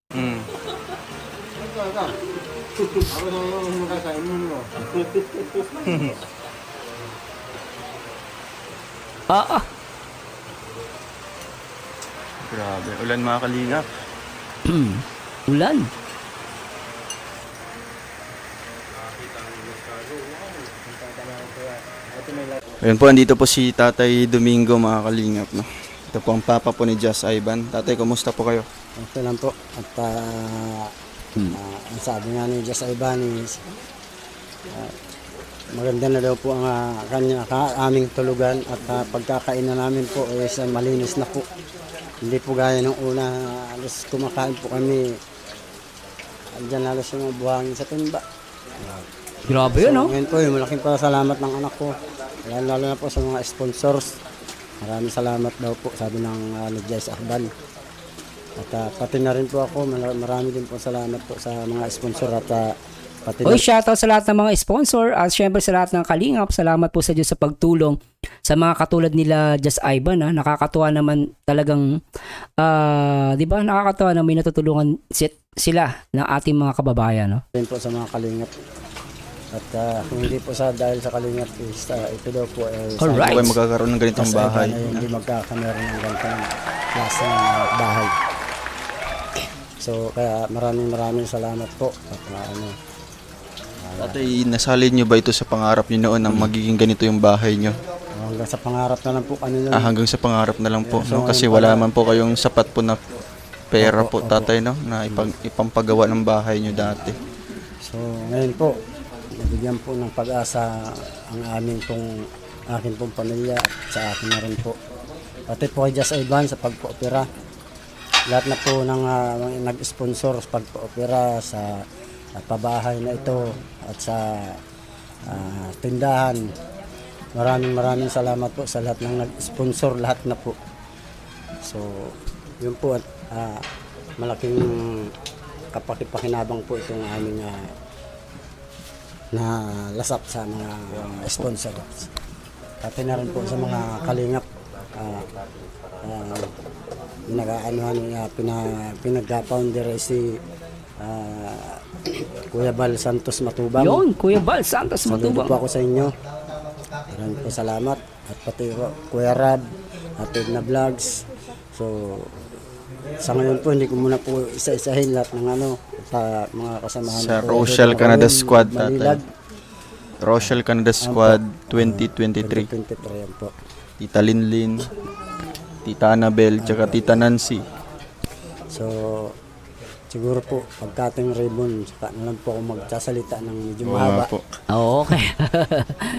Hmm. Ah, Grabe, ulan mga kalingap. ulan. Ayun po, andito po si Tatay Domingo mga kalingap. No? Ito po ang papa po ni Just Ivan. Tatay, kumusta po kayo? Okay lang po. At ang sabi nga ni Just Ivan is maganda na daw po ang aming tulugan at pagkakainan namin po is malinis na po. Hindi po gaya ng una, alas kumakain po kami. Andyan halos yung mga buhangin sa timba. Grabe yun, no? Ngayon po, malaking pasalamat ng anak ko. Lalo na po sa mga sponsors. Maraming salamat daw po, sabi ng Just Ivan. At pati na rin po ako, marami din po salamat po sa mga sponsor at pati Oy, shoutout sa lahat ng mga sponsor at syempre sa lahat ng kalingap. Salamat po sa Diyos sa pagtulong sa mga katulad nila Just Ivan. Ha? Nakakatuwa naman talagang, di ba, nakakatuwa na may natutulungan sila ng ating mga kababayan. No? rin po sa mga kalingap. At kung hindi po dahil sa kalingap is ito daw po Alright. Huwag magkakaroon ng ganitong bahay. Hindi magkakameron ng ganitong klase ng bahay. So kaya maraming salamat po. At Tatay, nasalin nyo ba ito sa pangarap nyo noon na magiging ganito yung bahay nyo? hanggang sa pangarap na lang po kanina. Hanggang sa pangarap na lang po. So, No? Kasi wala man po kayong sapat po na pera po, tatay, no? Na ipampagawa ng bahay nyo dati. So ngayon po, nabigyan po ng pag-asa ang akin pong pamilya at sa akin na rin po. Pati po kay Just Ivan sa pagpo-opera. Lahat na po ng nag-sponsor sa pagpo-opera sa pabahay na ito at sa tindahan. Maraming salamat po sa lahat ng nag-sponsor, lahat na po. So, yun po at malaking kapakipakinabang po itong aming na lasap sa mga sponsors. Pati na rin po sa mga kalingap pinag-founder si Kuya Bal Santos Matubang. Yun, Kuya Bal Santos Saludo Matubang. po ako sa inyo. Maraming po salamat. At pati Kuya Rab at na Vlogs. So sa ngayon po hindi ko muna po isa-isahin lahat ng mga kasamahan Sa ko. Rochelle Canada Squad, Manilad, tatay. Rochelle Canada Squad 2023. 2023 yan po. Tita Linlin, Tita Annabel, tsaka Tita Nancy. So siguro po pagkating ribbon saka na lang po ako magsasalita ng medyo mahaba. po. Oh, okay.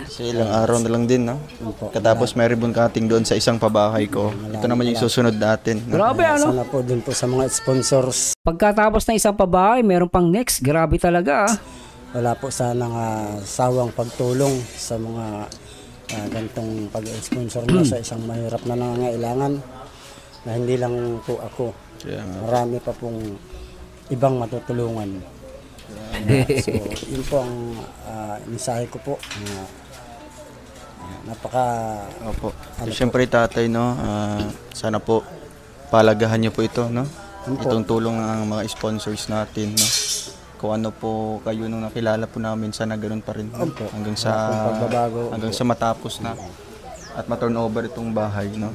Kasi ilang araw na lang din, no? Po. Katapos may ribbon cutting doon sa isang pabahay ko. Ito naman yung susunod natin. No? Grabe, ano? Sana po dun po sa mga sponsors. Pagkatapos ng isang pabahay, meron pang next. Grabe talaga. Wala po sanang sawang pagtulong sa mga ganitong pag-sponsor na sa isang mahirap na nangangailangan na hindi lang po ako. Kaya nga. Marami pa pong ibang matutulungan. So, yun po ang mensahe ko po. Opo. Siyempre, tatay, no? Sana po palagahan niyo po ito, no? Itong tulong ng mga sponsors natin, no? Kung ano po kayo nung nakilala po namin, sana ganun pa rin. No? Hanggang sa matapos na at ma-turn over itong bahay, no?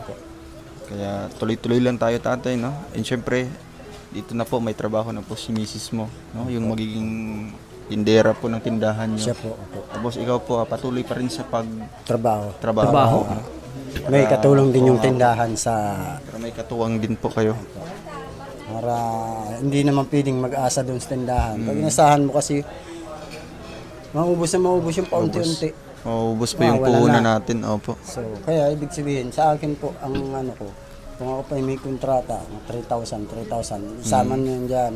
Kaya tuloy-tuloy lang tayo, tatay, no? And syempre, dito na po may trabaho na po si Mrs. mo, no? Yung magiging tindera po ng tindahan niyo. Siya po. Opo. Tapos ikaw po patuloy pa rin sa Trabaho. trabaho. May katulong din yung tindahan Pero may katuwang din po kayo. para hindi naman pwedeng mag-asa doon sa tindahan. Pag inasahan mo kasi maubos yung paunti-unti. Maubos po yung Wala puhunan na. natin. Opo. So, kaya ibig sabihin, sa akin po, ang ko, kung ako pa may kontrata, 3,000, isama niyo yan dyan.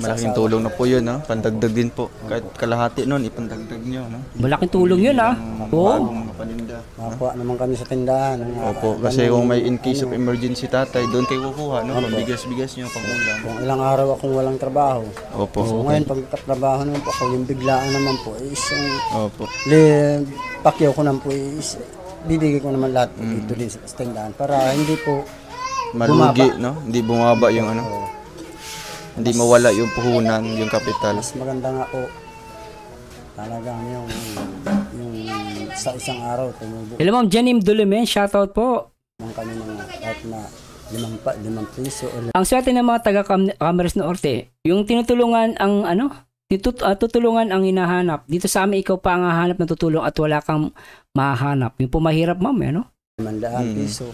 Malaking tulong na po yun, no? Pandagdag din po. Kahit kalahati nun, ipandagdag nyo, no? Malaking tulong yun, ha? Oo. Bagong mapaninda. Makakuha naman kami sa tindahan. Opo, kasi kung may in case of emergency, tatay, doon kayo kukuha, no? Pambigas-bigas nyo, pangulam. Kung ilang araw akong walang trabaho. Opo. So ngayon, pagkatrabaho naman po ako, yung biglaan naman po, isang Opo. pakyaw ko naman po, bibigay ko naman lahat po dito din sa tindahan para hindi po Malugi, no? Hindi bumaba yung ano. Hindi mawala yung puhunan, yung kapital. Mas maganda nga po talagang yung sa isang araw tumubo Hello Ma'am Janim Dulumen, shoutout po. ng kami mga kahit na 5 piso o Ang swerte ng mga taga Camarines Norte, yung tinutulungan ang tutulungan ang hinahanap. Dito sa amin, ikaw pa ang hahanap ng tutulong at wala kang mahanap. Yung pumahirap, ma'am, ano? 500 piso.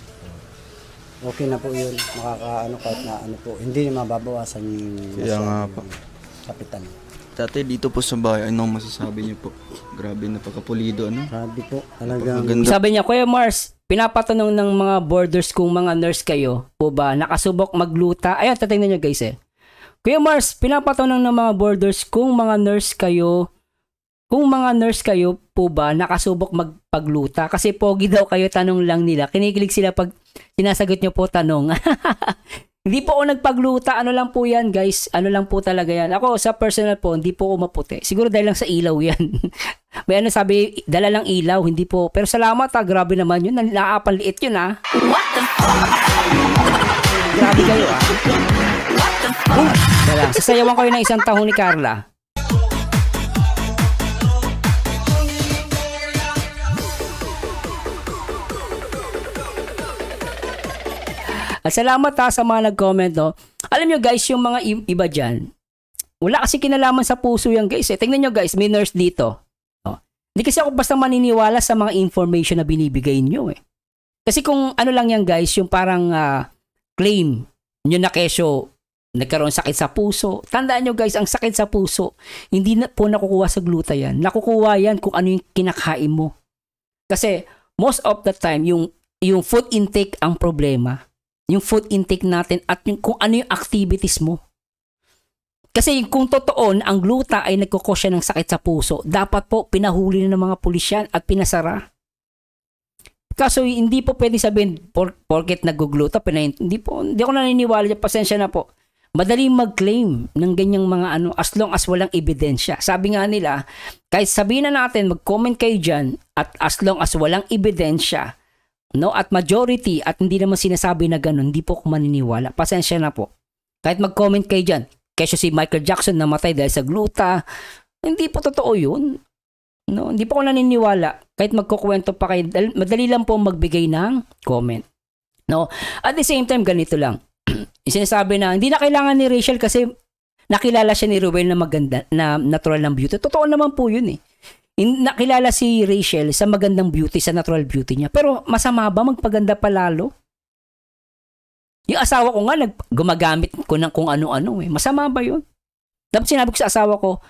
Okay na po yun. Makakaano kahit na ano po. Hindi mababawasan yung Kaya nga po. kapital. Dati dito po sa bahay, anong masasabi niyo po? Grabe, napakapulido, ano? Sabi po, talagang Maganda. Sabi niya, Kuya Mars, pinapatanong ng mga boarders kung mga nurse kayo po ba nakasubok magluta. Ayan, tatingnan niyo guys eh. Kuya Mars, pinapatanong ng mga boarders kung mga nurse kayo po ba nakasubok magpagluta. Kasi pogi daw kayo, tanong lang nila. Kinikilig sila pag sinasagot niyo po tanong. Hindi po ako nagpagluta. Ano lang po yan, guys. Ano lang po talaga yan. Ako, sa personal po, hindi po ako maputi. Siguro dahil lang sa ilaw yan. May ano sabi, dala lang ilaw, hindi po. Pero salamat ha, grabe naman yun. Nakapaliit yun ha. What the fuck? Grabe kayo ha. Dala, sasayawan kayo ng isang tahong ni Carla. At salamat ha sa mga nag-comment, no. Alam nyo guys, yung mga iba dyan, wala kasi kinalaman sa puso yan guys. Tingnan nyo guys, may nurse dito. Oh. Hindi kasi ako basta maniniwala sa mga information na binibigay nyo eh. Kasi kung ano lang yan guys, yung parang claim nyo na kesyo, nagkaroon sakit sa puso. Tandaan nyo guys, ang sakit sa puso, hindi na po nakukuha sa gluta yan. Nakukuha yan kung ano yung kinakain mo. Kasi most of the time, yung food intake ang problema. Yung food intake natin at yung, kung ano yung activities mo. Kasi kung totoo ang gluta ay nagkukosya ng sakit sa puso, dapat po pinahuli na ng mga pulisyan at pinasara. Kaso hindi po pwede sabihin porket nag-gluta, hindi ako naniniwala dyan, pasensya na po. Madaling mag-claim ng ganyang mga ano as long as walang ebidensya. Sabi nga nila, kahit sabihin na natin, mag-comment kayo dyan at as long as walang ebidensya, no, at majority at hindi naman sinasabi na ganun, hindi po ako maniniwala. Pasensya na po. Kahit mag-comment kayo dyan, kesyo si Michael Jackson namatay dahil sa gluta, hindi po totoo yun. No, hindi po ako naniniwala. Kahit magkukwento pa kayo, madali lang po magbigay ng comment. No, at the same time, ganito lang. Sinasabi na, hindi na kailangan ni Rachel kasi nakilala siya ni Ruel na maganda, na natural ng beauty. Totoo naman po yun eh. Nakilala si Rachel sa magandang beauty, sa natural beauty niya. Pero masama ba magpaganda pa lalo? Yung asawa ko nga, gumagamit ko ng kung ano-ano eh. Masama ba yun? Dapat sinabi ko sa asawa ko,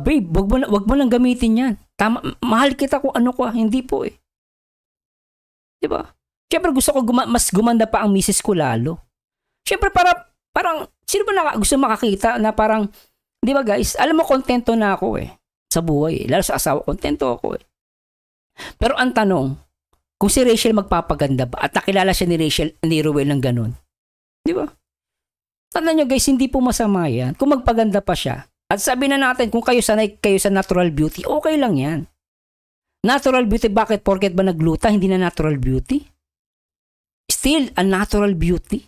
babe, wag mo lang gamitin yan. Tama, mahal kita kung ano ko. Hindi po eh. Diba? Siyempre gusto ko mas gumanda pa ang misis ko lalo. Siyempre parang, sino ba gusto makakita na parang, di ba guys, alam mo, kontento na ako eh. Sa buhay eh. Lalo sa asawa, kontento ako eh. Pero ang tanong, kung si Rachel magpapaganda ba at nakilala siya ni Ruel ng ganun. Di ba? Tandaan nyo guys, hindi po masama yan. Kung magpaganda pa siya, at sabi na natin, kung kayo sanay kayo sa natural beauty, okay lang yan. Natural beauty, bakit? Porket ba nagluta, hindi na natural beauty? Still, a natural beauty.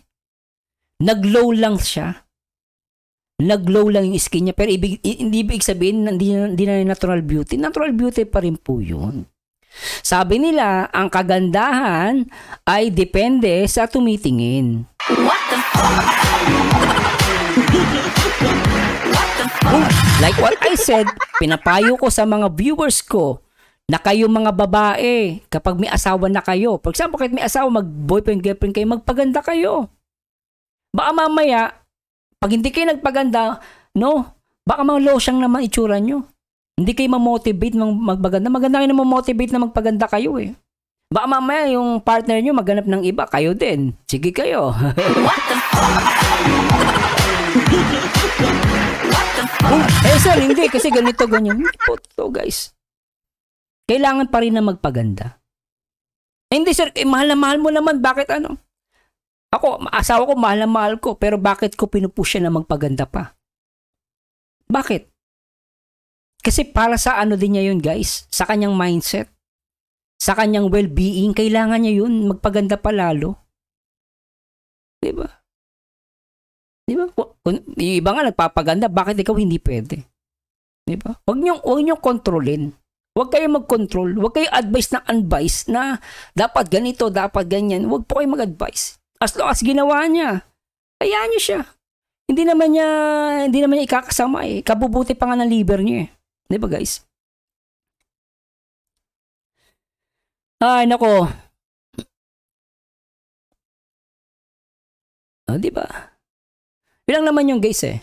Nag-glow lang siya. Nag-glow lang yung skin niya. Pero hindi ibig sabihin, hindi na natural beauty. Natural beauty pa rin po yun. Sabi nila, ang kagandahan ay depende sa tumitingin. What the fuck? Like what I said, pinapayo ko sa mga viewers ko na kayo mga babae, kapag may asawa na kayo, for example, kahit may asawa, mag-boyfriend, girlfriend kayo, magpaganda kayo. Baka mamaya, pag hindi kayo nagpaganda, no, baka mga losyang naman itsura nyo. Hindi kayo ma-motivate magpaganda. Maganda kayo na ma-motivate na magpaganda kayo eh. Baka mamaya yung partner nyo maghanap ng iba, kayo din. Sige kayo. What the fuck? Eh sir, hindi. Kasi ganito, ganyan. Hindi po to guys. Kailangan pa rin na magpaganda. Eh, hindi sir, mahal na mahal mo naman. Bakit ano? Ako, asawa ko, mahal na mahal ko. Pero bakit ko pinupush siya na magpaganda pa? Bakit? Kasi para sa ano din niya yun guys. Sa kanyang mindset. Sa kanyang well-being. Kailangan niya yun. Magpaganda pa lalo. Diba? Di ba? Yung iba nga nagpapaganda, bakit ikaw hindi pwede? Di ba? Huwag niyong kontrolin. Huwag kayong mag-control. Huwag kayong advice ng unbiased na dapat ganito, dapat ganyan. Huwag po kayong mag-advise. As long as ginawa niya, hayaan niyo siya. Hindi naman niya ikakasama eh. Kabubuti pa nga ng liver niya eh. Di ba guys? Ay, nako. Di ba? Yun lang naman yung guys eh.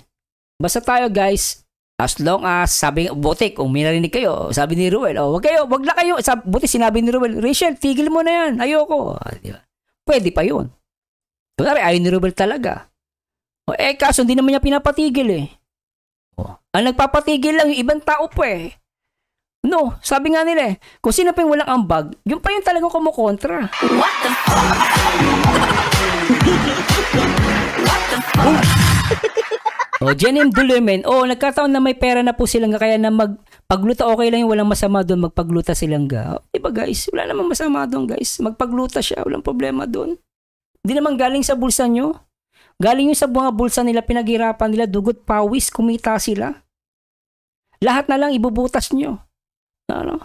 Basta tayo guys, as long as sabi, buti kung may narinig kayo, sabi ni Ruel, wag na kayo, buti sinabi ni Ruel, Rachel, tigil mo na yan, ayoko. Di ba? Pwede pa yun. Kunwari, ayaw ni Ruel talaga. Kaso hindi naman niya pinapatigil eh. Ang nagpapatigil lang yung ibang tao po eh. No, sabi nga nila eh, kung sino pa yung walang ambag, yung pa yung talagang kumukontra. What the fuck? Jenim Dulemen, nagkataon na may pera na po silang kaya na magpagluta, okay lang yung walang masama doon, magpagluta silang ga. Diba guys, wala namang masama doon guys, magpagluta siya, walang problema doon. Hindi naman galing sa bulsa nyo. Galing yung sa mga bulsa nila, pinaghirapan nila, dugot, pawis, kumita sila. Lahat na lang ibubutas nyo. Ano?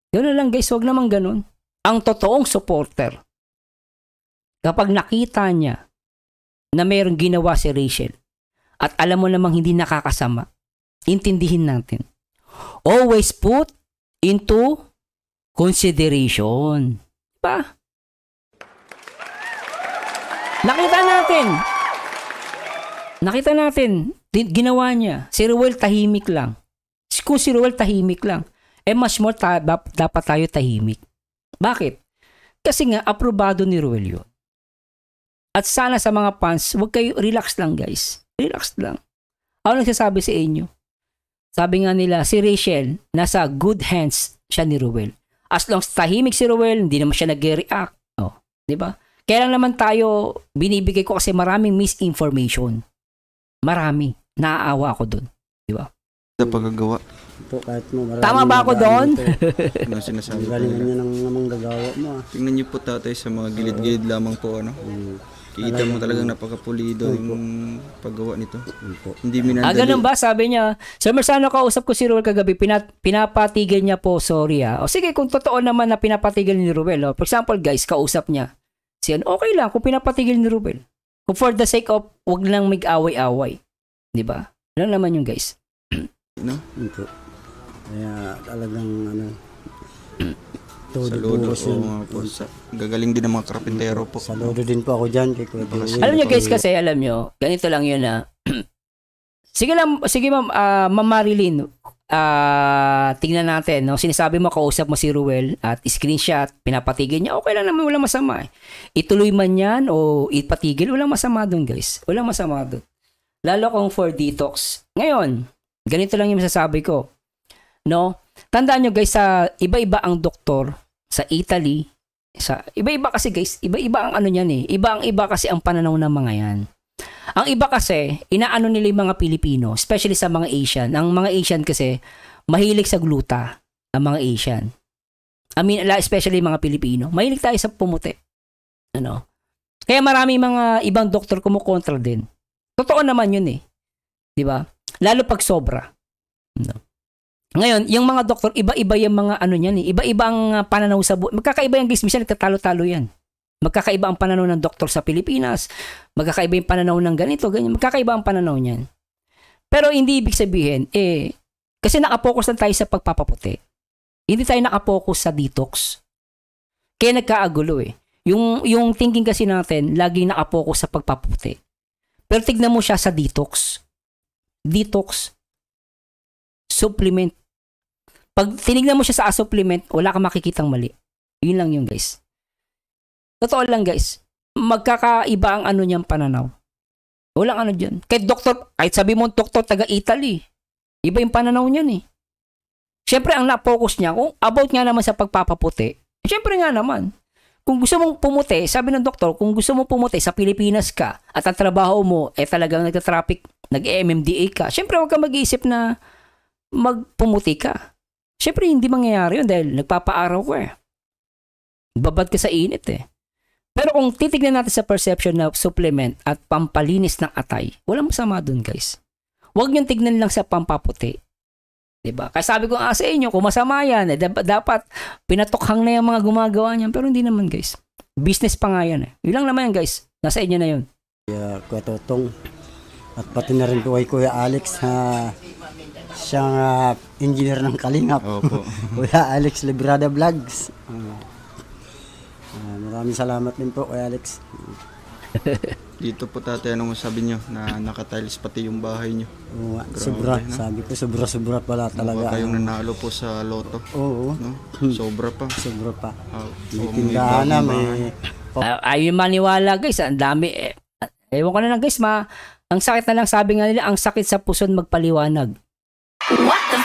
Gano'n lang guys, wag naman ganun. Ang totoong supporter, kapag nakita niya na mayroong ginawa si Rachel, at alam mo namang hindi nakakasama, intindihin natin. Always put into consideration. Diba? Nakita natin, ginawa niya. Si Ruel tahimik lang. Kung si Ruel tahimik lang, much more dapat tayo tahimik. Bakit? Kasi nga, aprobado ni Ruel yun. At sana sa mga fans, wag kayo, relax lang guys. Relax lang. Ako nagsasabi sa inyo. Sabi nga nila, si Rachel, nasa good hands siya ni Ruel. As long as tahimik si Ruel, hindi naman siya nag-react. Di ba? Kaya lang naman tayo, binibigay ko kasi maraming misinformation. Marami. Naaawa ako doon. Di ba? Sa paggagawa. Tama ba ako doon? Ano sinasabi ko Galingan nila? niya ng namang gagawa mo. Tingnan niyo po tatay sa mga gilid-gilid lamang po ano. Kita mo talagang napakapulido yung paggawa nito. Hindi minadali. Ganun ba? Sabi niya, Sir Mersano, kausap ko si Ruel kagabi, pinapatigil niya po, sorry O sige, kung totoo naman na pinapatigil ni Ruel. For example guys, kausap niya. Siyan, okay lang kung pinapatigil ni Ruel. Kung for the sake of, wag lang mag-away-away. Diba? Ano naman yung guys? No? Ito. Kaya talagang Saludo po. Gagaling din ng mga karpintero po. Saludo din po ako dyan. Alam nyo guys kasi, alam nyo, ganito lang yun na, sige ma'am, Ma'am Marilyn, tingnan natin, no? Sinasabi mo, kausap mo si Ruel at screenshot, pinapatigil niya, okay lang naman, walang masama. Ituloy man yan o ipatigil, walang masama doon guys. Walang masama doon. Lalo kung for detox. Ngayon, ganito lang yung masasabi ko. No? Tandaan nyo guys, sa iba-iba ang doktor sa Italy, sa iba-iba kasi guys, iba-iba ang ano niyan eh. Iba kasi ang pananaw ng mga yan. Ang iba kasi, inaano nila yung mga Pilipino, especially sa mga Asian. Ang mga Asian kasi, mahilig sa gluta, ang mga Asian. I mean, especially mga Pilipino. Mahilig tayo sa pumuti. Ano? Kaya marami mga ibang doktor kumukontra din. Totoo naman yun eh. Di ba? Lalo pag sobra. No. Ngayon, yung mga doktor, iba-iba yung mga ano niyan eh. Iba-iba ang pananaw sa buhay. Magkakaiba yung guys, minsan nagtatalo-talo yan. Magkakaiba ang pananaw ng doktor sa Pilipinas. Magkakaiba yung pananaw ng ganito, ganyan. Magkakaiba ang pananaw niyan. Pero hindi ibig sabihin, kasi nakapokus lang tayo sa pagpapaputi. Hindi tayo nakapokus sa detox. Kaya nagkaagulo eh. Yung thinking kasi natin, laging nakapokus sa pagpapaputi. Pero tignan mo siya sa detox. Detox. Supplement. Pag tinignan mo siya sa supplement, wala kang makikitang mali. Yun lang yun guys. Totoo lang guys. Magkakaiba ang ano niyang pananaw. Walang ano dyan. Kahit sabi mo doktor taga-Italy, iba yung pananaw niyan eh. Siyempre ang na-focus niya, kung about nga naman sa pagpapaputi, siyempre nga naman, kung gusto mong pumuti, sabi ng doktor, kung gusto mong pumuti sa Pilipinas ka at ang trabaho mo talagang nagta-traffic, nag-MMDA ka, siyempre huwag kang mag-iisip na magpumuti ka. Siyempre hindi mangyayari yun dahil nagpapaaraw ko eh. Babad ka sa init eh. Pero kung titignan natin sa perception na supplement at pampalinis ng atay, walang masama dun guys. Huwag niyong tignan lang sa pampaputi. Diba? Kaya sabi ko sa inyo, kung masama yan, dapat pinatokhang na yung mga gumagawa niyan. Pero hindi naman guys. Business pa nga yan. Yun lang naman yan guys. Nasa inyo na yun. Kuya Totong at pati na rin po kay Kuya Alex siyang engineer ng Kalingap. Opo. Kuya Alex Librada Vlogs. Maraming salamat din po Kuya Alex. Dito po tatay, anong masabi nyo na nakatiles pati yung bahay nyo? Sobra, no? Sabi ko sobra pala talaga. Baka kayong nanalo po sa loto. Oo. No? Sobra pa. Sobra pa. May May tindahan na, bagong may... Ayun maniwala guys, ang dami. Ewan ko na lang guys, ang sakit na lang sabi nga nila, ang sakit sa puson magpaliwanag. What the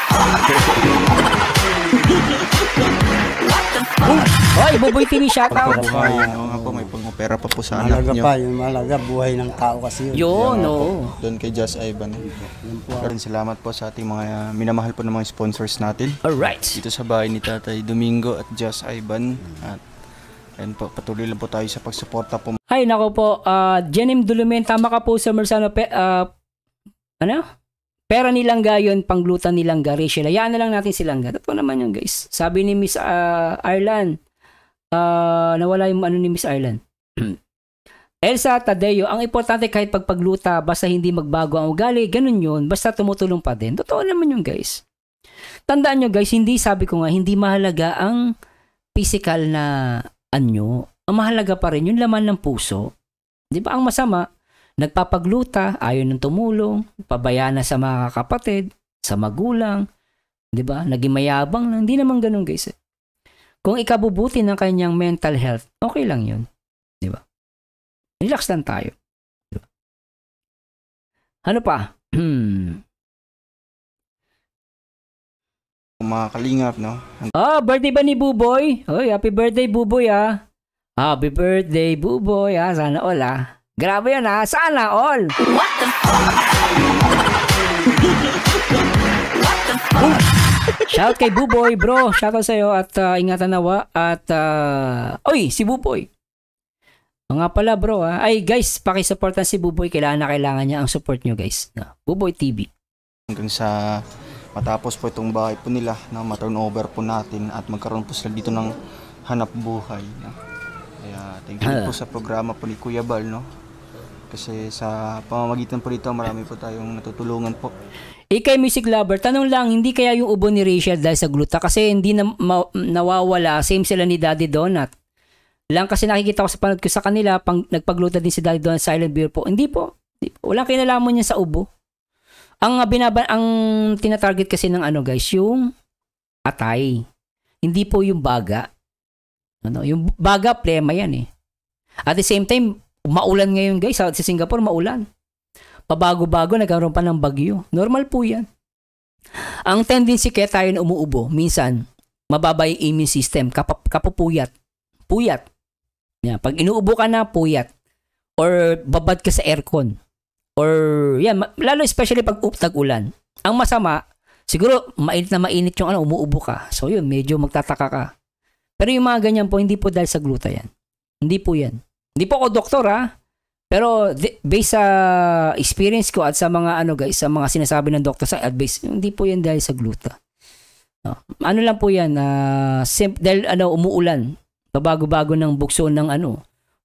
Hoy, Buboy TV shoutout. Buhay, no nga po, may pang-opera pa po sa Malaga anak nyo. pa, yung malaga, buhay ng tao kasi yun. Yun, Kaya oo. po, doon kay Just Ivan. Karon salamat po sa ating mga minamahal po ng mga sponsors natin. Alright. Dito sa bahay ni Tatay Domingo at Just Ivan. At ayun po, patuloy lang po tayo sa pagsuporta po. Ay, nako po, Jenim Dulumen, tama ka po sa Mersano, pera nilangga yun, panglutan nilangga, Rachel. Hayaan na lang natin silangga. Totoo naman yun, guys. Sabi ni Miss Ireland, nawala yung ni Miss Ireland. Elsa Tadeo, ang importante kahit pagpagluta, basta hindi magbago ang ugali, ganun yun, basta tumutulong pa din. Totoo naman yun, guys. Tandaan nyo, guys, sabi ko nga, hindi mahalaga ang physical na anyo. Ang mahalaga pa rin yung laman ng puso. Di ba? Ang masama, nagpapagluta, ayaw ng tumulong, pabayana sa mga kapatid, sa magulang, di ba? Naging mayabang lang. Hindi naman ganun, guys. Kung ikabubuti ng kanyang mental health, okay lang yun. Di ba? Relax lang tayo. Di ba? Ano pa? Mga kalingap, no? Birthday ba ni Buboy? Hoy, happy birthday, Buboy, ah. Happy birthday, Buboy, ah. Sana all, ah. Grabe yan, ah. Sana all. What the Shout kay Buboy, bro. Shout out sa'yo at ingatan nawa. At, oy, si Buboy. Nga pala, bro, ah. Ay, guys, pakisuportan si Buboy. Kailangan niya ang support nyo, guys. Buboy TV. Hanggang sa matapos po itong bahay po nila, na ma-turnover po natin at magkaroon po sila dito ng hanap buhay. No? Kaya thank you po sa programa po ni Kuya Bal, no? Kasi sa pamamagitan po dito, marami po tayong natutulungan po. Kay Music Lover, tanong lang, hindi kaya yung ubo ni Rachel dahil sa gluta? Kasi hindi na nawawala, same sila ni Daddy Donut. Lang kasi nakikita ko sa panood ko sa kanila, nagpagluta din si Daddy Donut, Silent Beer po. Hindi po. Walang kinalaman niya sa ubo. Ang tinatarget kasi ng guys, yung atay. Hindi po yung baga. Yung baga, plema yan eh. At the same time, maulan ngayon guys. Sa Singapore, maulan. Pabago-bago, nagkaroon pa ng bagyo. Normal po yan. Ang tendency kaya tayo na umuubo, minsan, mababa yung immune system, kapupuyat. Puyat. Yan. Pag inuubo ka na, puyat. Or babad ka sa aircon. Or, yan, lalo especially pag tag-ulan. Ang masama, siguro, mainit na mainit yung umuubo ka. So yun, medyo magtataka ka. Pero yung mga ganyan po, hindi po dahil sa gluta yan. Hindi po yan. Hindi po ako doktor, ha? Pero based sa experience ko at sa mga guys, sa mga sinasabi ng doctor sa advice, hindi po yan dahil sa gluta. Ano lang po yan, dahil umuulan, babago-bago ng bukso ng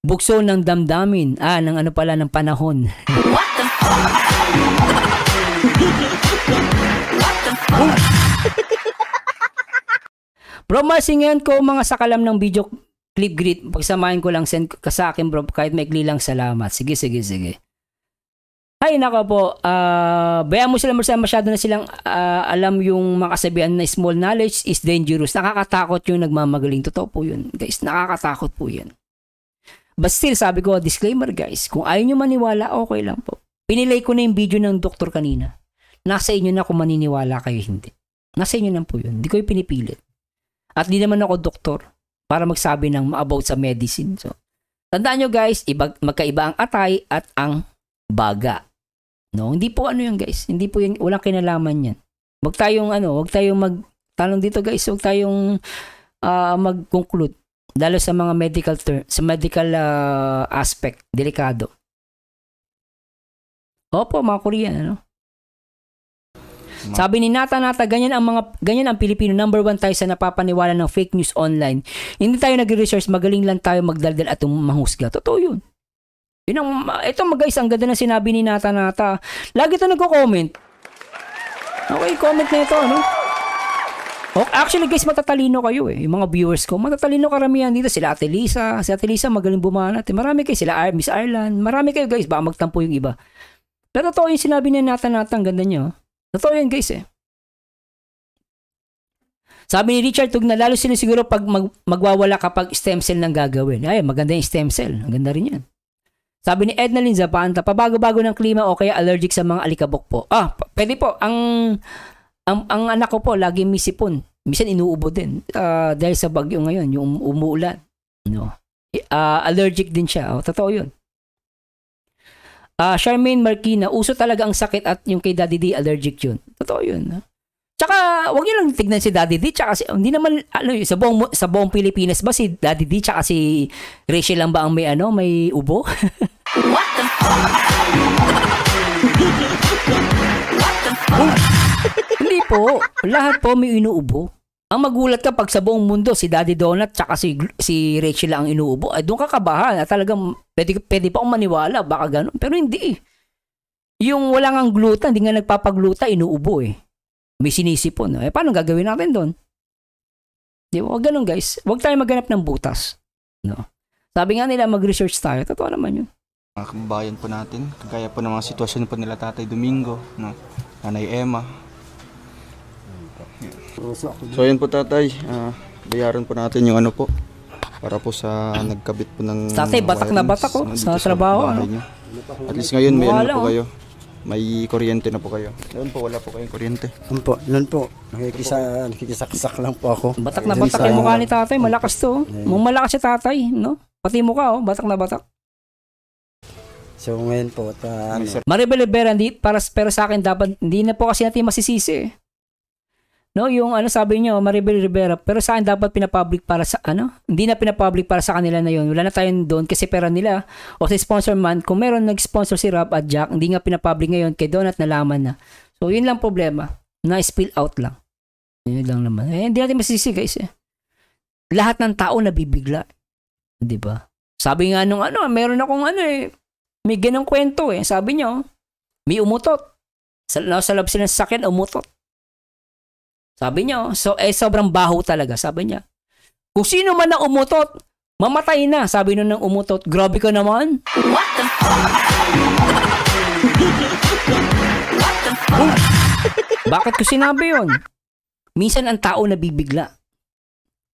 bukso ng damdamin, ng ng panahon. What the Bro, masingan ko mga sakalam ng video clip greet. Pagsamahin ko lang, send ka sa akin bro, kahit may lang salamat. Sige. Ay, nako po. Bayaan mo sila masyado na silang alam yung makasabihan na small knowledge is dangerous. Nakakatakot yung nagmamagaling. Totoo po yun, guys. Nakakatakot po yan. But still, sabi ko, disclaimer guys, kung ayaw nyo maniwala, okay lang po. Pinilay ko na yung video ng doktor kanina. Nasa inyo na kung maniniwala kayo hindi. Nasa inyo na po yun. Hindi ko yung pinipilit. At di naman ako doktor para magsabi ng about sa medicine. So, tandaan nyo guys, magkaiba ang atay at ang baga. No, hindi po yan guys. Hindi po yan, walang kinalaman yan. Huwag tayong magtanong dito guys, huwag tayong mag-conclude. Lalo sa mga medical sa medical aspect, delikado. Opo, mga Korean, ano? Sabi ni Nata, ganyan ang Pilipino, number 1 tayo sa napapaniwala ng fake news online. Hindi tayo nag-research, magaling lang tayo magdaldal at manghusga. Totoo yun. Ito guys, ang ganda na sinabi ni Nata. Lagi ito nagko-comment. Okay, comment na ito, ano? Oh, actually guys, matatalino kayo eh. Yung mga viewers ko, matatalino karamihan dito. Sila Ate Lisa. Si Ate Lisa magaling bumanat. Marami kayo. Sila Miss Ireland. Marami kayo guys. Baka magtampo yung iba. Pero totoo yung sinabi ni Nata. Ang ganda niya. Totoo yan guys eh. Sabi ni Richard Tugna, lalo sila siguro pag magwawala kapag stem cell nang gagawin. Ay, maganda yung stem cell. Ang ganda rin yan. Sabi ni Edna Linza, pabago-bago ng klima o kaya allergic sa mga alikabok po. Pwede po. Ang anak ko po, lagi may sipon. Minsan inuubo din. Dahil sa bagyo ngayon, yung umuulan. No? Allergic din siya. Totoo yun. Charmaine Marquina, uso talaga ang sakit at yung kay Daddy D, allergic yun. Totoo yun. Tsaka, huwag nyo lang tignan si Daddy D. Tsaka hindi naman, sa buong Pilipinas ba si Daddy D tsaka si Rachel lang ba ang may ubo? What the fuck? Hindi po. Lahat po may inuubo. Ang magulat ka pag sa buong mundo si Daddy Donut tsaka si Rachel lang ang inuubo. Ay doon ka kabahan. At talagang pwede pa akong maniwala. Baka ganun. Pero hindi. Yung wala ngang gluta, hindi nga nagpapagluta, inuubo eh. May sinisipon. Paano gagawin natin doon? Di ba? Huwag ganun guys. Huwag tayo maghanap ng butas. No? Sabi nga nila mag-research tayo. Totoo naman yun. Mga kababayan po natin, kagaya po ng mga sitwasyon po nila Tatay Domingo, no? Nanay Emma. So yun po Tatay, bayaran po natin yung ano po para po sa nagkabit po ng Tatay, batak na batak ko sa trabaho. Ano? At least ngayon may ano po kayo, may kuryente na po kayo. Noon po wala po kayong kuryente. Noon po, nakikisaksak lang po ako. Batak na batak yung mukha ni Tatay, malakas to. Malakas si Tatay, no? Pati mukha batak na batak. So ngayon po, Maribel Rivera, pero sa akin dapat, hindi na po kasi natin masisisi eh. No, yung sabi niyo, Maribel Rivera, pero sa akin dapat pinapublic para sa hindi na pinapublic para sa kanila na yun. Wala na tayong doon kasi pera nila o sa sponsor man. Kung meron nag-sponsor si Rob at Jack, hindi nga pinapublic ngayon kay Donut nalaman na. So yun lang problema, na spill out lang. Yun lang naman. Hindi natin masisi guys eh. Lahat ng tao nabibigla. 'Di ba? Sabi nga nung meron akong may ganang kwento eh. Sabi niyo, may umutot. Sa loob sila ng sakyan, umutot. Sabi niya, sobrang baho talaga. Sabi niya, kung sino man ang umutot, mamatay na. Sabi nun ng umutot, grabe ka naman. What the fuck? Bakit ko sinabi yun? Minsan ang tao nabibigla.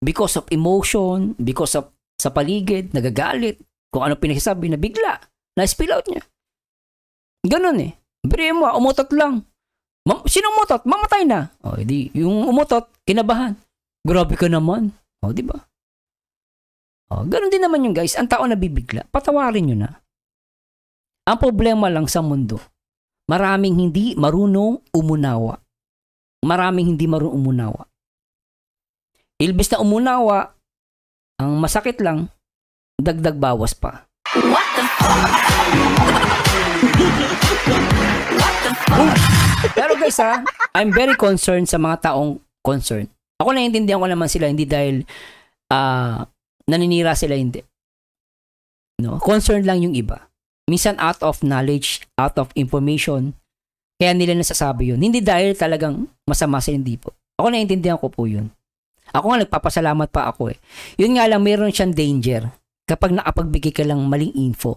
Because of emotion, because of sa paligid, nagagalit. Kung ano pinagsasabi, nabigla. Na-spill out niya. Ganun eh. Bire mo, umutot lang. Sino umutot? Mamatay na. Di yung umutot, kinabahan. Grabe ka naman. Di ba? Ganun din naman yung guys. Ang tao nabibigla. Patawarin nyo na. Ang problema lang sa mundo, maraming hindi marunong umunawa. Maraming hindi marunong umunawa. Ilbis na umunawa, ang masakit lang, dagdag bawas pa. What the fuck? Pero guys I'm very concerned sa mga taong concerned. Ako naiintindihan ko naman sila, hindi dahil naninira sila, hindi. No, concerned lang yung iba. Minsan out of knowledge, out of information, kaya nila nasasabi yun. Hindi dahil talagang masama sila, hindi po. Ako naiintindihan ko po yun. Ako nga nagpapasalamat pa ako eh. Yun nga lang, mayroon siyang danger kapag nakapagbigay ka lang maling info.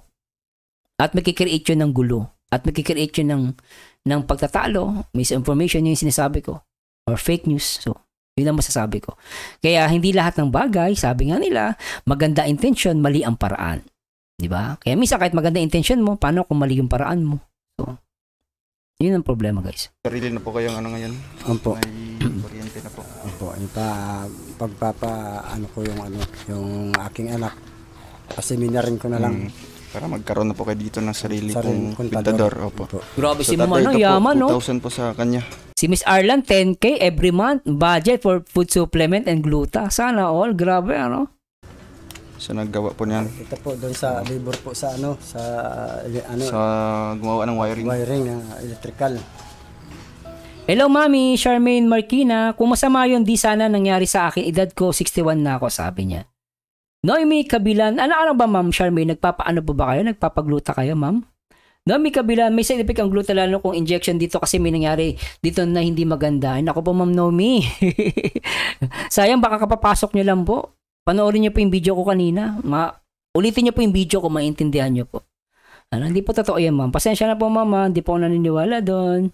At magkikreate yun ng gulo. At magkikreate yun ng pagtatalo, misinformation yung sinasabi ko, or fake news. So, yun ang masasabi ko. Kaya hindi lahat ng bagay, sabi nga nila, maganda intention, mali ang paraan. Di ba? Kaya minsan kahit maganda intention mo, paano kung mali yung paraan mo? So, yun ang problema guys. Sarili na po kayong ngayon? Opo. May kuryente na po. Opo. Ko yung aking anak. Kasi minarin ko na lang. Para magkaroon na po kayo dito ng sarili pong kontador. Opo. Grabe si Mama, yaman, no? 2,000 po sa kanya. Si Miss Arlan, 10K every month. Budget for food supplement and gluta. Sana all. Grabe, Sa naggawa po niyan. Ito po doon sa labor po sa Sa gumawa ng wiring. wiring ng electrical. Hello, Mami, Charmaine Marquina. Kung masama yun, di sana nangyari sa akin. Edad ko, 61 na ako, sabi niya. Noemi Kabilan. Ano ba, Ma'am Charmaine? Nagpapaano po ba kayo? Nagpapagluta kayo, Ma'am? Noemi Kabilan, may side effect ang gluta lalo kung injection dito kasi may nangyari dito na hindi maganda. Ay, naku po, Ma'am Noemi. Sayang, baka kapapasok niyo lang po. Panoorin niyo po yung video ko kanina. Ulitin niyo po yung video ko, maintindihan niyo po. Hindi po totoo yan, Ma'am. Pasensya na po, Ma'am. Hindi po ako naniniwala doon.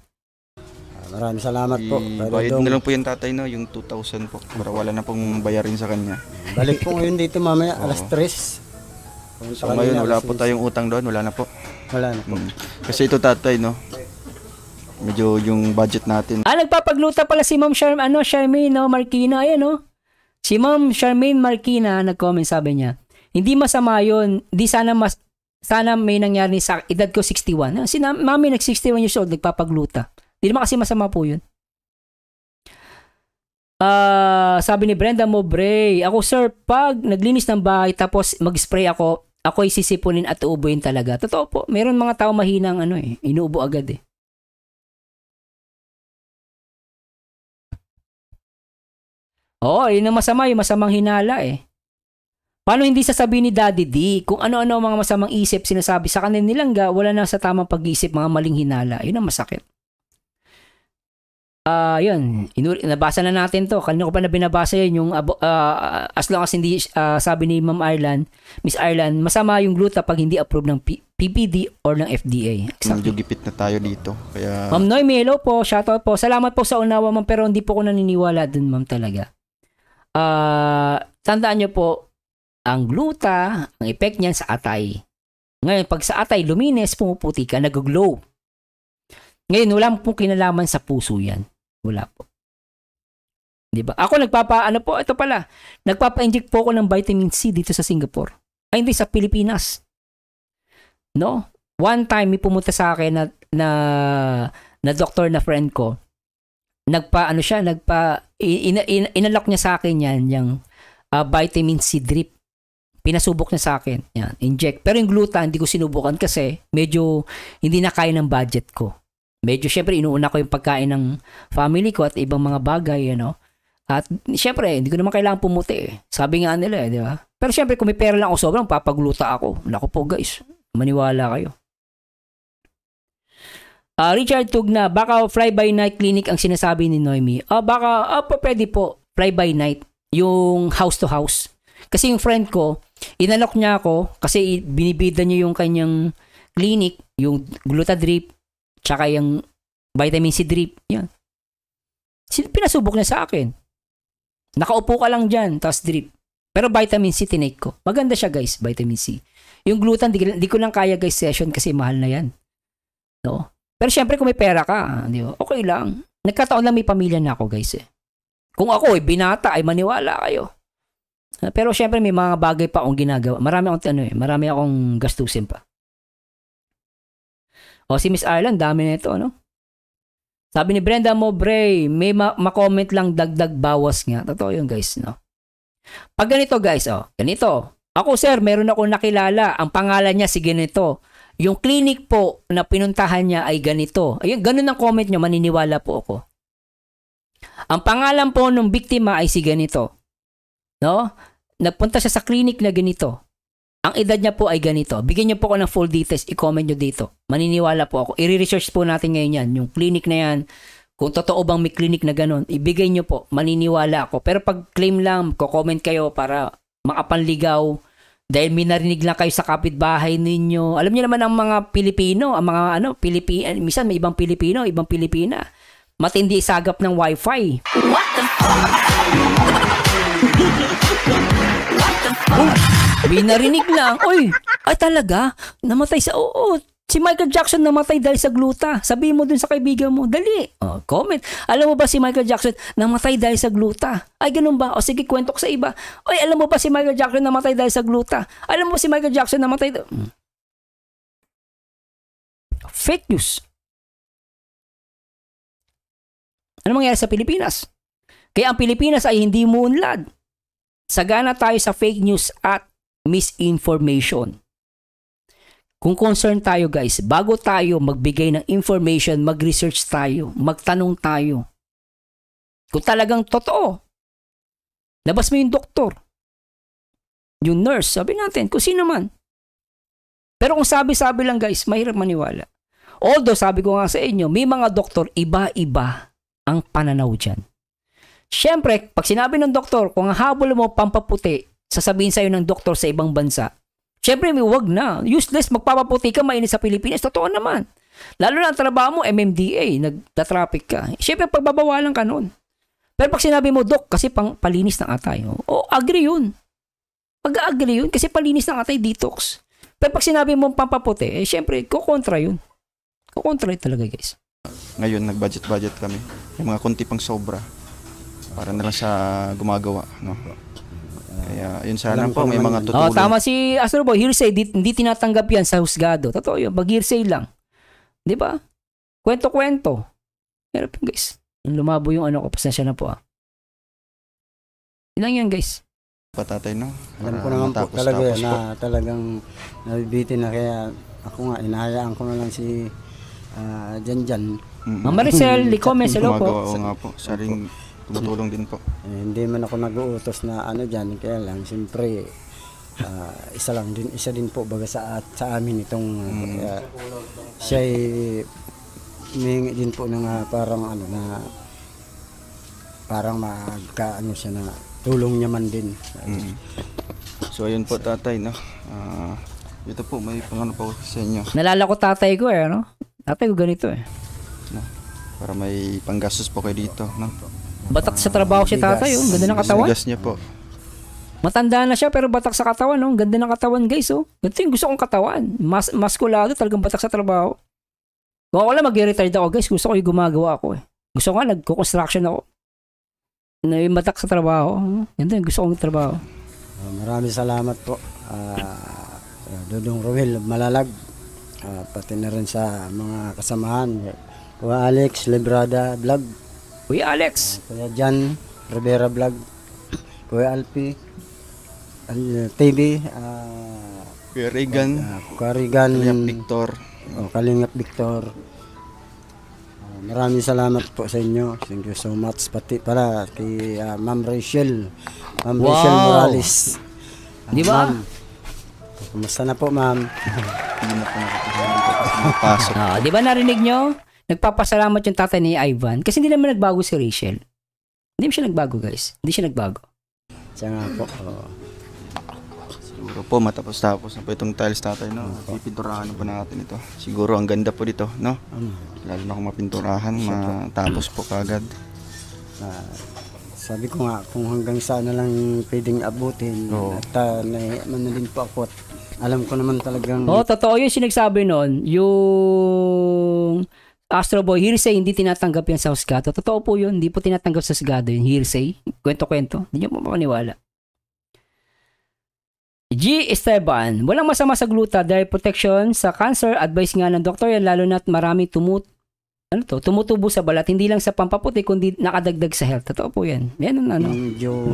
Maraming salamat po. Bayad na lang po yung tatay, no? Yung 2,000 po. Para wala na pong bayarin sa kanya. Balik po ngayon dito mamaya, alas 3. So ngayon, wala po tayong utang doon. Wala na po. Wala na po. Kasi ito tatay, no? Medyo yung budget natin. Nagpapagluta pala si Ma'am Charmaine, no? Marquina, ayan, no? Si Ma'am Charmaine Marquina, nag-comment, sabi niya, hindi masama yun. Di sana may nangyari sa edad ko 61. Si Mami nag-61 years old, nagpapagluta. Hindi naman kasi masama po yun. Sabi ni Brenda Mobray, ako sir, pag naglinis ng bahay tapos mag-spray ako'y sisipunin at uubuin talaga. Totoo po, meron mga tao mahinang inuubo agad eh. Yun ang masama, yung masamang hinala eh. Paano hindi sasabihin ni Daddy D kung ano-ano ang mga masamang isip sinasabi sa kanilang wala na sa tamang pag-iisip, mga maling hinala. Yun ang masakit. Yun, nabasa na natin to. Kanina ko pa na binabasa yun, yung as long as hindi, sabi ni Miss Ireland, masama yung gluta pag hindi approve ng PPD or ng FDA. Medyo gipit na tayo dito. Kaya... Ma'am Noemi, hello po, shoutout po. Salamat po sa unawa, ma'am, pero hindi po ko naniniwala dun, ma'am, talaga. Tandaan nyo po, ang gluta, ang effect niyan sa atay. Ngayon, pag sa atay, lumines, pumuputi ka, nag-glow. Ngayon, wala pong kinalaman sa puso yan. Wala po. Diba? Ako nagpapa-inject po ako ng vitamin C dito sa Singapore. Ay, hindi, sa Pilipinas. No? One time, may pumunta sa akin na doktor na friend ko. Inalok niya sa akin yung vitamin C drip. Pinasubok niya sa akin. Yan, inject. Pero yung gluta, hindi ko sinubukan kasi medyo hindi na kaya ng budget ko. Medyo, syempre, inuuna ko yung pagkain ng family ko at ibang mga bagay, At, syempre, hindi ko naman kailangan pumuti eh. Sabi nga nila di ba? Pero syempre, kung may pera lang ako sobrang, papagluta ako. Naku po, guys. Maniwala kayo. Richard Tugna, baka fly-by-night clinic ang sinasabi ni Noemi. Pwede po, fly-by-night. Yung house-to-house. Kasi yung friend ko, inalok niya ako kasi binibida niya yung kanyang clinic, yung gluta drip, tsaka yung vitamin C drip. Yan. Pinasubok niya sa akin. Nakaupo ka lang dyan, tapos drip. Pero vitamin C tinake ko. Maganda siya guys, vitamin C. Yung gluten, di ko lang kaya guys session kasi mahal na yan. No? Pero syempre kung may pera ka, di ba? Okay lang. Nagkataon lang may pamilya na ako guys eh. Kung ako binata ay maniwala kayo. Pero syempre may mga bagay pa akong ginagawa. Marami akong gastusin pa. Si Miss Ireland, dami na ito, Sabi ni Brenda Mobray, may ma-comment lang dagdag bawas nga. Totoo yun, guys, Pag ganito, guys, ganito. Ako, sir, meron ako nakilala. Ang pangalan niya si ganito. Yung clinic po na pinuntahan niya ay ganito. Ayun, ganun ang comment niyo, maniniwala po ako. Ang pangalan po ng biktima ay si ganito. Nagpunta siya sa clinic na ganito. Ang edad niya po ay ganito. Bigyan niyo po ako ng full details. I-comment niyo dito. Maniniwala po ako. I-research po natin ngayon yan. Yung clinic na yan. Kung totoo bang may clinic na ganun. Ibigay niyo po. Maniniwala ako. Pero pag claim lang, ko-comment kayo para makapanligaw. Dahil may narinig lang kayo sa kapitbahay ninyo. Alam niyo naman ang mga Pilipino. Ang mga minsan may ibang Pilipino, ibang Pilipina. Matindi sagap ng wifi. What the fuck? May narinig lang. Ay talaga? Namatay sa... Oo, si Michael Jackson namatay dahil sa gluta. Sabihin mo dun sa kaibigan mo. Dali. Comment. Alam mo ba si Michael Jackson namatay dahil sa gluta? Ay, ganun ba? Sige, kwento ko sa iba. Alam mo ba si Michael Jackson namatay dahil sa gluta? Alam mo si Michael Jackson namatay Fake news. Ano mangyayari sa Pilipinas? Kaya ang Pilipinas ay hindi muunlad. Sagana tayo sa fake news at misinformation. Kung concerned tayo guys, bago tayo magbigay ng information, mag-research tayo, magtanong tayo. Kung talagang totoo, labas mo yung doktor, yung nurse, sabi natin, kung sino man. Pero kung sabi-sabi lang guys, mahirap maniwala. Although sabi ko nga sa inyo, may mga doktor, iba-iba ang pananaw dyan. Siyempre, pag sinabi ng doktor, kung ang habol mo pampaputi, sasabihin sa'yo ng doktor sa ibang bansa, siyempre, may wag na. Useless, magpapaputi ka, mainit sa Pilipinas. Totoo naman. Lalo na ang trabaho mo, MMDA, nagta-traffic ka. Siyempre, pagbabawalan ka nun. Pero pag sinabi mo, Dok, kasi palinis ng atay. Agree yun. Mag-agree yun kasi palinis ng atay, detox. Pero pag sinabi mo pampaputi, siyempre, kukontra yun. Kukontra yun talaga, guys. Ngayon, nag-budget kami. May mga konti pang sobra. Para na lang sa gumagawa, no? Kaya yun sana po, may mga tutulong. Tama si Astro Boy, hearsay, hindi tinatanggap yan sa husgado. Totoo yun, pag hearsay lang. Di ba? Kwento-kwento. Pero guys, lumabo yung ano ko, pasensya na po Ilang yan guys. Patatay, no? Alam ko naman po talaga na talagang nabibitin na, kaya ako nga, inahayaan ko na lang si Janjan. Ma'am Maricel, Licomes, hello po. Gumagawa nga po, saring tumutulong din po. Hindi man ako nag-uutos na ano dyan, kaya lang siyempre isa din po baga sa amin itong siya ay humingi din po ng parang ano na parang magkaano siya na tulong niya man din. So ayun po tatay, no? Ito po, may pangano po sa inyo. Nalala ko tatay ko no? Tatay ko ganito No? Para may panggastos po kayo dito, no? Batak sa trabaho si tatay, ganda ng katawan. Bigas niya po. Matanda na siya pero batak sa katawan, ganda ng katawan guys, Ganito yung gusto kong katawan. Maskulado, talagang batak sa trabaho. Kung ako lang mag-retire ako guys, gusto ko yung gumagawa ako Gusto ko nga, nagko-construction ako. Na yung batak sa trabaho. Ganda yung gusto kong trabaho. Maraming salamat po. Dudong Roel Malalag. Pati na rin sa mga kasamahan. Kuya Alex Lebrada Vlog. Kuya Alex, Kuya Jan Rivera Vlog, Kuya Alpi TV, Kuya Regan, Karigan Kalingap Victor. Kalingap Victor. Maraming salamat po sa inyo. Thank you so much. Pati pala kay Ma'am Rachel. Ma'am Rachel Morales. Di ba? Kumusta na po, ma'am? Hindi na po nakapasok. Di ba narinig nyo? Nagpapasalamat yung tatay ni Ivan kasi hindi naman nagbago si Rachel. Hindi siya nagbago guys. Hindi siya nagbago. Siya nga po. Siguro po matapos-tapos na po itong tiles tatay, no? Pipinturahan po natin ito. Siguro ang ganda po dito, no? Lalo na kung mapinturahan, matapos po kagad. Sabi ko nga kung hanggang saan na lang pwedeng abutin. At nahiyaman na din po ako at alam ko naman talagang totoo yung sinagsabi nun. Yung Astro Boy, hearsay, hindi tinatanggap yan sa husgado. Totoo po yun, hindi po tinatanggap sa husgado yun. Hearsay, kwento-kwento. Hindi nyo makaniwala. G. Esteban, walang masama sa gluta dahil protection sa cancer. Advice nga ng doktor yan, lalo na't marami tumutubo sa balat. Hindi lang sa pampaputi, kundi nakadagdag sa health. Totoo po yan. Yan ang medyo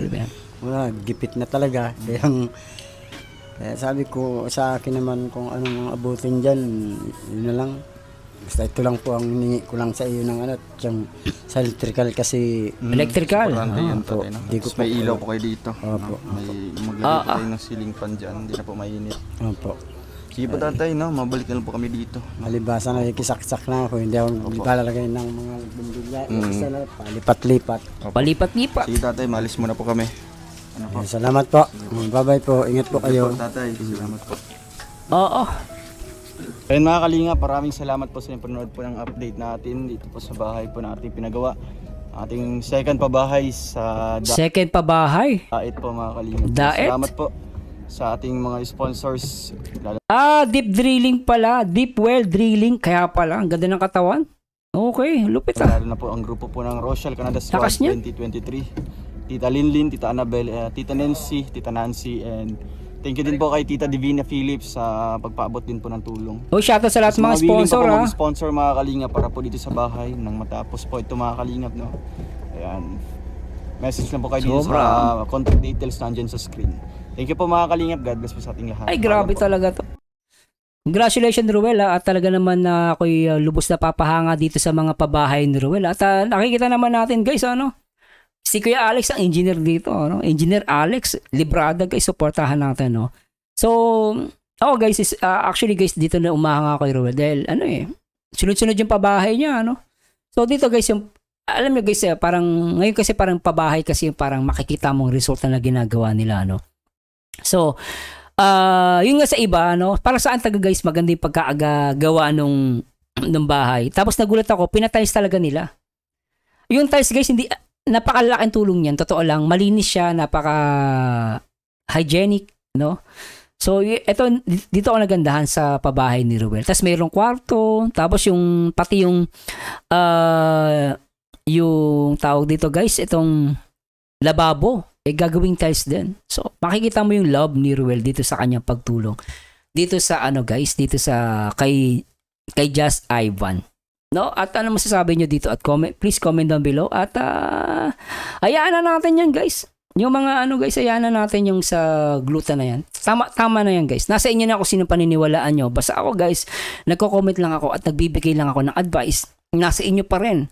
gipit na talaga. Kaya sabi ko sa akin naman kung anong abutin dyan, yun na lang. Basta ito lang po ang hiningi ko lang sa iyo ng sa electrical kasi electrical. Di ko may ilaw po kayo dito. Opo. May maglagay po kayo ng ceiling fan dyan, hindi na po mainit. Opo. Sige po tatay, no? Mabalik na lang po kami dito. Malibasa na ikisaksak na ako, hindi ako ipalalagay ng mga bundugya. Isa na palipat-lipat. Palipat-lipat. Sige tatay, malis muna po kami. Ano po? Salamat po. Bye-bye po. Ingat po kayo. Tatay, salamat po. Oo. Ayun mga kalinga, maraming salamat po sa panonood po ng update natin dito po sa bahay po na ating pinagawa. Ating second pabahay sa Second pabahay? Daet po mga kalinga. Daet? Salamat po sa ating mga sponsors. Deep drilling pala. Deep well drilling. Kaya pala, ang ganda ng katawan. Okay, lupit Lalo na po ang grupo po ng Rochelle Canada Squad 2023. Tita Linlin, Tita Annabelle, Tita Nancy, Tita Nancy, and thank you din po kay Tita Divina Phillips sa pagpaabot din po ng tulong. Shoutout sa lahat mga sponsor sponsor mga kalingap para po dito sa bahay nang matapos po ito mga kalingap, no. Ayan. Message lang po kayo dito sa contact details nandiyan sa screen. Thank you po mga kalingap. God bless po sa ating lahat. Ay, grabe talaga to. Congratulations, Ruel, at talaga naman na ako'y lubos na papahanga dito sa mga pabahay ni Ruel. At nakikita naman natin, guys, si Kuya Alex ang engineer dito, Engineer Alex Librada, guys, supportahan natin, no. So, guys, actually, guys, dito na umahanga kay Ruel dahil sunod-sunod yung pabahay niya, So, dito, guys, alam niyo, guys, parang ngayon kasi parang pabahay kasi parang makikita mong resulta na ginagawa nila, So, yung nga sa iba, para saan taga, guys, maganda yung pagkagawa nung bahay. Tapos nagulat ako, pinatiles talaga nila. Yung tiles, guys, hindi, napakalaking tulong yan. Totoo lang, malinis siya, napaka-hygienic, So, dito ako nagandahan sa pabahay ni Ruel. Tapos mayroong kwarto, tapos pati yung tawag dito, guys, itong lababo, gagawing tiles din. So, makikita mo yung love ni Ruel dito sa kanyang pagtulong. Dito sa guys, dito sa kay Just Ivan. At ano masasabi nyo dito? At please comment down below. At hayaan na natin yan, guys. Yung mga guys, hayaan na natin yung sa gluten na yan. Tama na yan, guys. Nasa inyo na ako sino paniniwalaan nyo. Basta ako, guys, nagko-comment lang ako at nagbibigay lang ako ng advice. Nasa inyo pa rin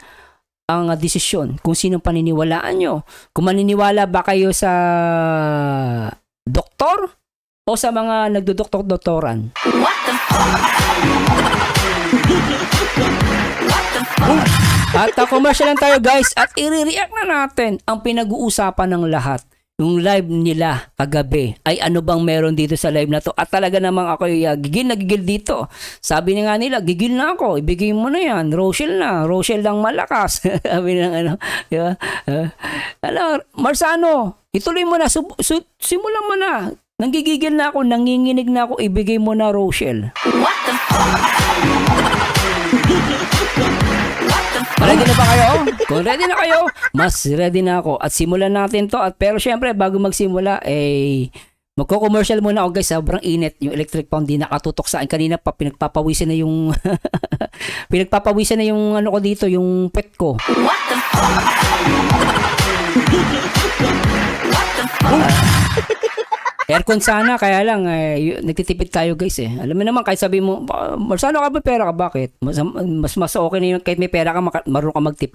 ang desisyon kung sino paniniwalaan nyo. Kung maniniwala ba kayo sa doktor o sa mga nagdodoktor-doktoran. At commercial lang tayo, guys, at i-react na natin ang pinag-uusapan ng lahat. Yung live nila kagabi ay ano bang meron dito sa live na to. At talaga namang ako gigil na gigil dito. Sabi nga nila, gigil na ako, ibigay mo na yan, Rochelle lang malakas. Sabi ng diba? Marsano, ituloy mo na, simulan mo na. Nanggigigil na ako, nanginginig na ako, ibigay mo na, Rochelle. What the fuck? Ready na ba kayo? Kung ready na kayo, mas ready na ako. At simulan natin to. Pero syempre, bago magsimula, magko-commercial muna ako, guys. Sobrang init. Yung electric fan di nakatutok sa akin. Kanina pa, pinagpapawisan na yung pinagpapawisan na yung ko dito, yung pet ko. What the fuck? Aircon sana, kaya lang, nagtitipid tayo, guys, Alam mo naman, kahit sabi mo, Marsano ka ba, pera ka, bakit? Mas okay na yun, kahit may pera ka, marunong ka magtipid.